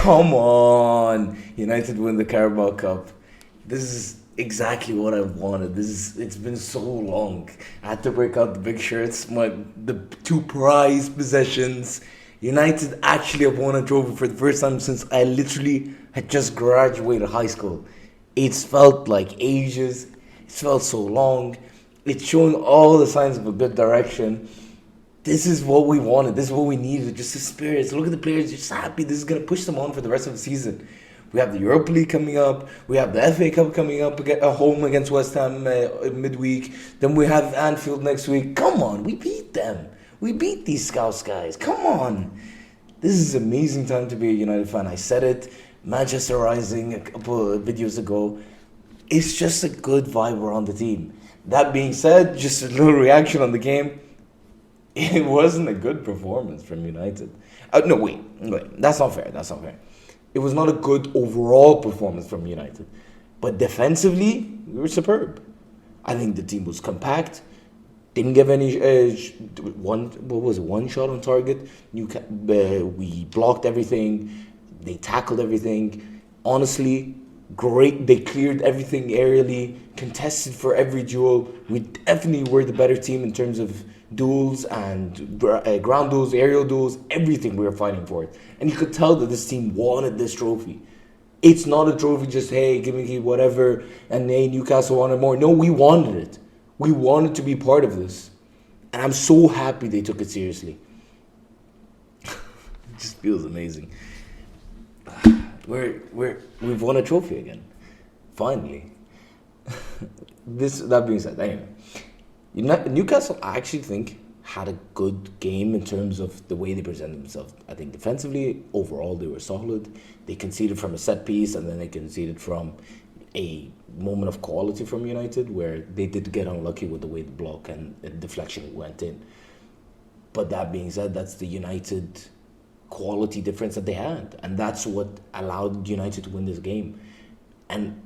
Come on, United win the Carabao Cup. This is exactly what I wanted. It's been so long. I had to break out the big shirts, the two prized possessions. United actually have won a trophy for the first time since I literally had just graduated high school. It's felt like ages. It's felt so long. It's showing all the signs of a good direction. This is what we wanted. This is what we needed. Just the spirits. Look at the players. You're just happy. This is going to push them on for the rest of the season. We have the Europa League coming up. We have the FA Cup coming up at home against West Ham midweek. Then we have Anfield next week. Come on, we beat them. We beat these Scouts guys. Come on. This is an amazing time to be a United fan. I said it. Manchester Rising a couple of videos ago. It's just a good vibe around the team. That being said, just a little reaction on the game. It wasn't a good performance from United. No, wait. That's not fair. It was not a good overall performance from United. But defensively, we were superb. I think the team was compact. Didn't give any one shot on target. We blocked everything. They tackled everything. Honestly, great. They cleared everything aerially, contested for every duel. We definitely were the better team in terms of duels and ground duels, aerial duels, everything we were fighting for it. And you could tell that this team wanted this trophy. It's not a trophy just, hey, give me whatever, and hey, Newcastle wanted more. No, we wanted it. We wanted to be part of this. And I'm so happy they took it seriously. It just feels amazing. We've won a trophy again. Finally. That being said, anyway. Newcastle, I actually think, had a good game in terms of the way they presented themselves. I think defensively, overall, they were solid. They conceded from a set piece, and then they conceded from a moment of quality from United, where they did get unlucky with the way the block and the deflection went in. But that being said, that's the United quality difference that they had. And that's what allowed United to win this game. And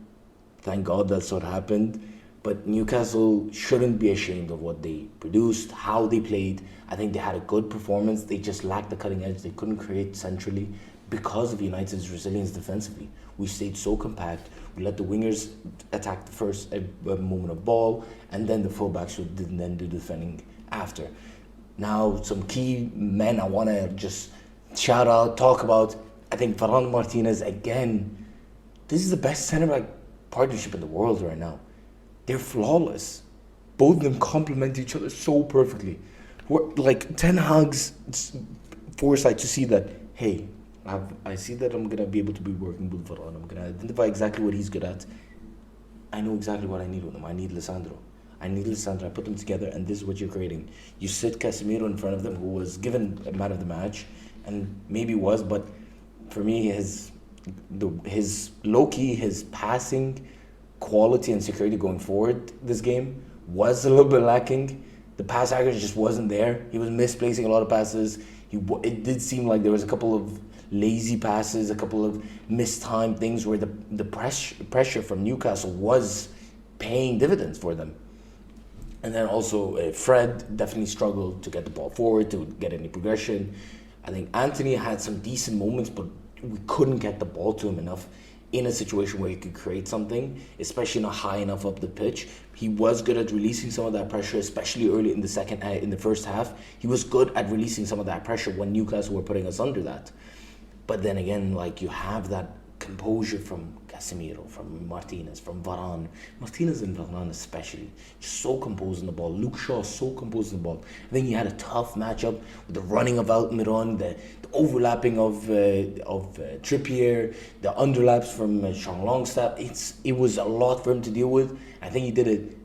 thank God that's what happened. But Newcastle shouldn't be ashamed of what they produced, how they played. I think they had a good performance. They just lacked the cutting edge. They couldn't create centrally because of United's resilience defensively. We stayed so compact. We let the wingers attack the first moment of ball, and then the fullbacks would then do defending after. Now, some key men I want to just shout out, talk about. I think Ferran Martinez, again, this is the best centre-back partnership in the world right now. They're flawless. Both of them complement each other so perfectly. Like Ten Hag's foresight to see that, hey, I see that I'm going to be able to be working with Varane. I'm going to identify exactly what he's good at. I know exactly what I need with him. I need Lisandro. I put them together, and this is what you're creating. You sit Casemiro in front of them, who was given a man of the match, and maybe was, but for me, his low-key, his passing quality and security going forward this game was a little bit lacking. The pass accuracy just wasn't there. He was misplacing a lot of passes. It did seem like there was a couple of lazy passes, a couple of mistimed things where the pressure from Newcastle was paying dividends for them. And then also Fred definitely struggled to get the ball forward, to get any progression. I think Anthony had some decent moments, but we couldn't get the ball to him enough in a situation where he could create something, especially not high enough up the pitch. He was good at releasing some of that pressure, especially early in the first half. He was good at releasing some of that pressure when Newcastle were putting us under that. But then again, like, you have that composure from Casemiro, from Martinez, from Varane. Martinez and Varane especially, just so composed in the ball. Luke Shaw, so composed in the ball. I think he had a tough matchup with the running of Almiron, the overlapping of Trippier, the underlaps from Sean Longstaff. It was a lot for him to deal with. I think he did a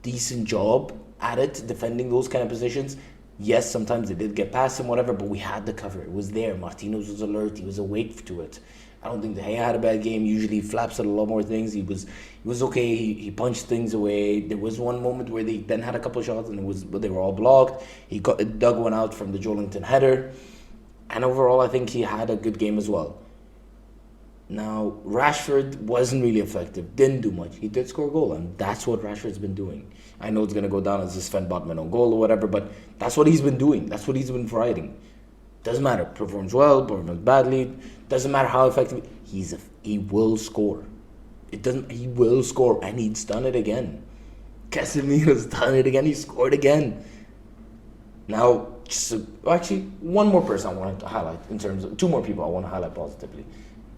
decent job at it, defending those kind of positions. Yes, sometimes they did get past him, whatever, but we had the cover. It was there. Martinez was alert. He was awake to it. I don't think De Gea had a bad game. Usually he flaps at a lot more things. He was okay. He punched things away. There was one moment where they then had a couple of shots but they were all blocked. He dug one out from the Joelinton header. And overall, I think he had a good game as well. Now, Rashford wasn't really effective. Didn't do much. He did score a goal, and that's what Rashford's been doing. I know it's going to go down as a Sven Botman on goal or whatever, but that's what he's been doing. That's what he's been providing. Doesn't matter. Performs well, performs badly. Doesn't matter how effective. He will score. It doesn't. He will score, and he's done it again. Casemiro's done it again. He scored again. Now, actually, one more person I wanted to highlight in terms of two more people I want to highlight positively.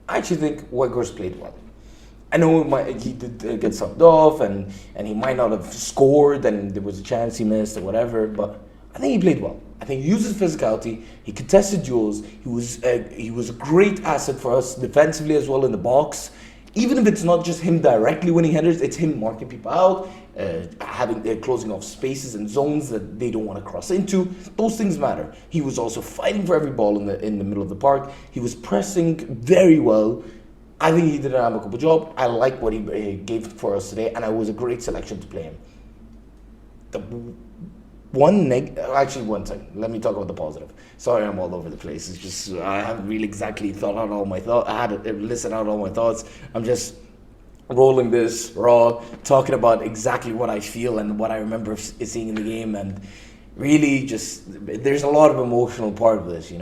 I actually think Weghorst played well. I know he did get subbed off, and he might not have scored, and there was a chance he missed or whatever. But I think he played well. I think he used his physicality. He contested duels. He was a great asset for us defensively as well in the box. Even if it's not just him directly winning headers, it's him marking people out, closing off spaces and zones that they don't want to cross into. Those things matter. He was also fighting for every ball in the middle of the park. He was pressing very well. I think he did an amicable job. I like what he gave for us today, and it was a great selection to play him. One second. Let me talk about the positive. Sorry, I'm all over the place. It's just I haven't really exactly thought out all my thoughts. I had to listen out all my thoughts. I'm just rolling this raw, talking about exactly what I feel and what I remember seeing in the game, and really just there's a lot of emotional part of this.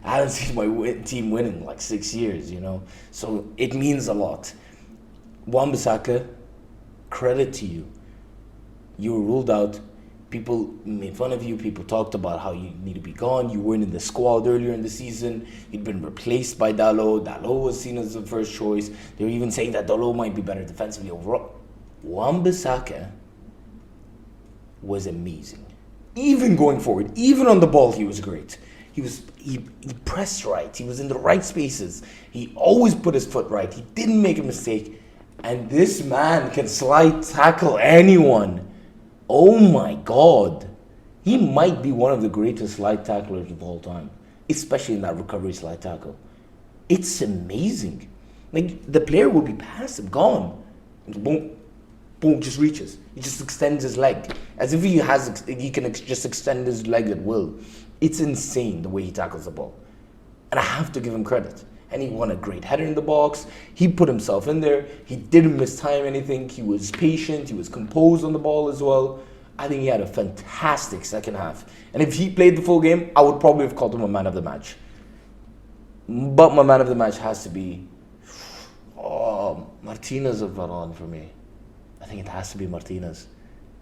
I haven't seen my team win in like 6 years. So it means a lot. Wan-Bissaka, credit to you. You were ruled out. People made fun of you. People talked about how you need to be gone. You weren't in the squad earlier in the season. You'd been replaced by Dalot. Dalot was seen as the first choice. They were even saying that Dalot might be better defensively overall. Wan-Bissaka was amazing. Even going forward, even on the ball, he was great. He pressed right. He was in the right spaces. He always put his foot right. He didn't make a mistake. And this man can slide tackle anyone. Oh my God. He might be one of the greatest slide tacklers of all time, especially in that recovery slide tackle. It's amazing. Like, the player will be past him, gone. Boom, boom, just reaches. He just extends his leg. As if he can just extend his leg at will. It's insane the way he tackles the ball. And I have to give him credit. And he won a great header in the box. He put himself in there. He didn't mistime anything. He was patient. He was composed on the ball as well. I think he had a fantastic second half. And if he played the full game, I would probably have called him a man of the match. But my man of the match has to be Martinez of Varane for me. I think it has to be Martinez.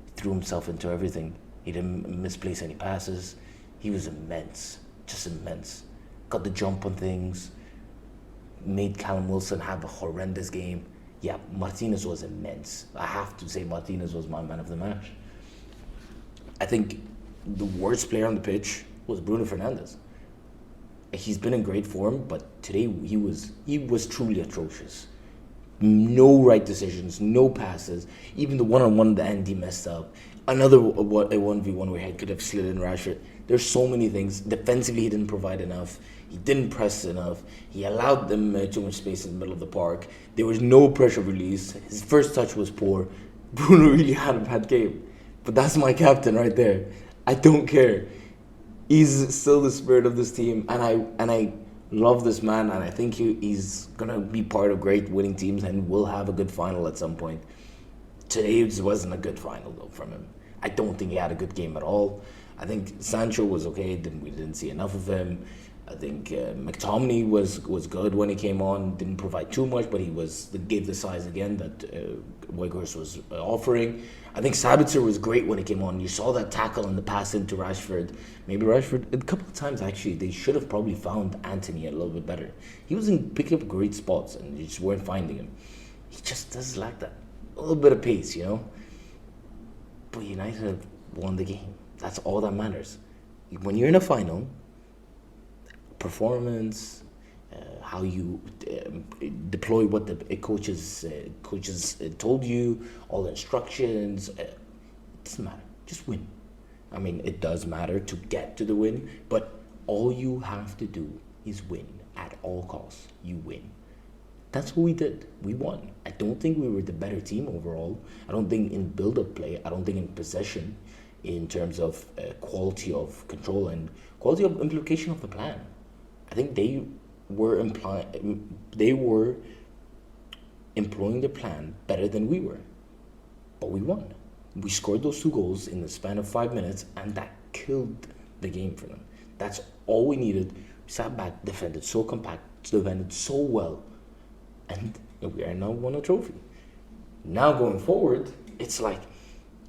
He threw himself into everything. He didn't misplace any passes. He was immense. Just immense. Got the jump on things. Made Callum Wilson have a horrendous game. Yeah, Martinez was immense. I have to say Martinez was my man of the match. I think the worst player on the pitch was Bruno Fernandes. He's been in great form, but today he was truly atrocious. No right decisions, no passes. Even the one-on-one that Andy messed up. Another 1v1 where he could have slid in Rashford. There's so many things. Defensively, he didn't provide enough. He didn't press enough. He allowed them too much space in the middle of the park. There was no pressure release. His first touch was poor. Bruno really had a bad game. But that's my captain right there. I don't care. He's still the spirit of this team, and I love this man, and I think he's gonna be part of great winning teams and will have a good final at some point. Today it wasn't a good final though from him. I don't think he had a good game at all. I think Sancho was okay. We didn't see enough of him. I think McTominay was good when he came on. Didn't provide too much, but he gave the size again that Weghorst was offering. I think Sabitzer was great when he came on. You saw that tackle and the pass into Rashford. Maybe Rashford, a couple of times actually, they should have probably found Anthony a little bit better. He was picking up great spots and you just weren't finding him. He just does lack that a little bit of pace, But United have won the game. That's all that matters. When you're in a final, performance, how you deploy what the coaches told you, all the instructions, it doesn't matter. Just win. I mean, it does matter to get to the win, but all you have to do is win at all costs. You win. That's what we did. We won. I don't think we were the better team overall. I don't think in build-up play. I don't think in possession, in terms of quality of control and quality of implication of the plan. I think they were employing the plan better than we were. But we won. We scored those 2 goals in the span of 5 minutes, and that killed the game for them. That's all we needed. We sat back, defended so compact, defended so well, and we are now won a trophy. Now going forward, it's like,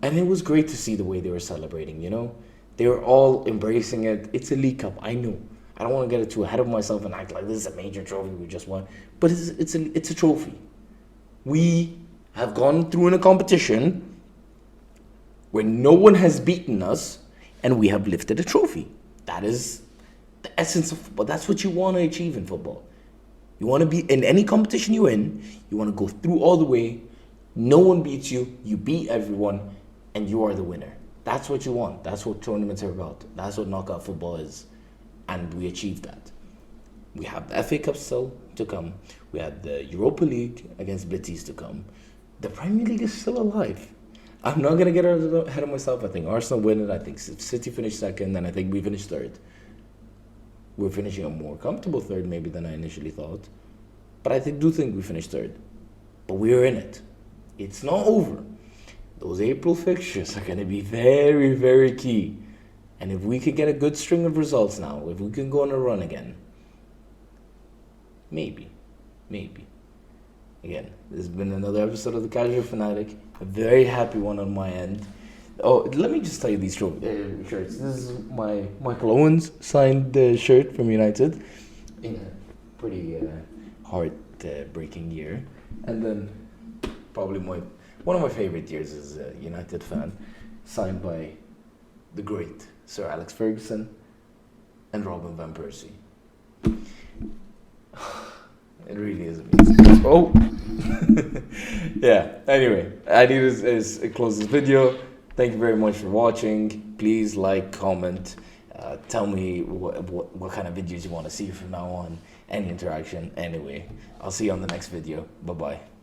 and it was great to see the way they were celebrating, you know? They were all embracing it. It's a League Cup, I know. I don't want to get too ahead of myself and act like this is a major trophy we just won. But it's a trophy. We have gone through in a competition where no one has beaten us, and we have lifted a trophy. That is the essence of football. That's what you want to achieve in football. You want to be in any competition you're in, you want to go through all the way. No one beats you, you beat everyone, and you are the winner. That's what you want. That's what tournaments are about. That's what knockout football is. And we achieved that. We have the FA Cup still to come. We have the Europa League against Betis to come. The Premier League is still alive. I'm not going to get ahead of myself. I think Arsenal win it. I think City finished second, and I think we finished third. We're finishing a more comfortable third maybe than I initially thought. But I do think we finished third. But we're in it. It's not over. Those April fixtures are going to be very, very key. And if we could get a good string of results now, if we can go on a run again, maybe. Again, this has been another episode of The Casual Fanatic. A very happy one on my end. Oh, let me just tell you these shirts. This is my Michael Owens signed shirt from United in a pretty heart-breaking year. And then probably one of my favorite years as a United fan, signed by the great Sir Alex Ferguson and Robin Van Persie. It really is amazing. Oh! Yeah, anyway, I need to close this video. Thank you very much for watching. Please like, comment, tell me what kind of videos you want to see from now on, any interaction. Anyway, I'll see you on the next video. Bye-bye.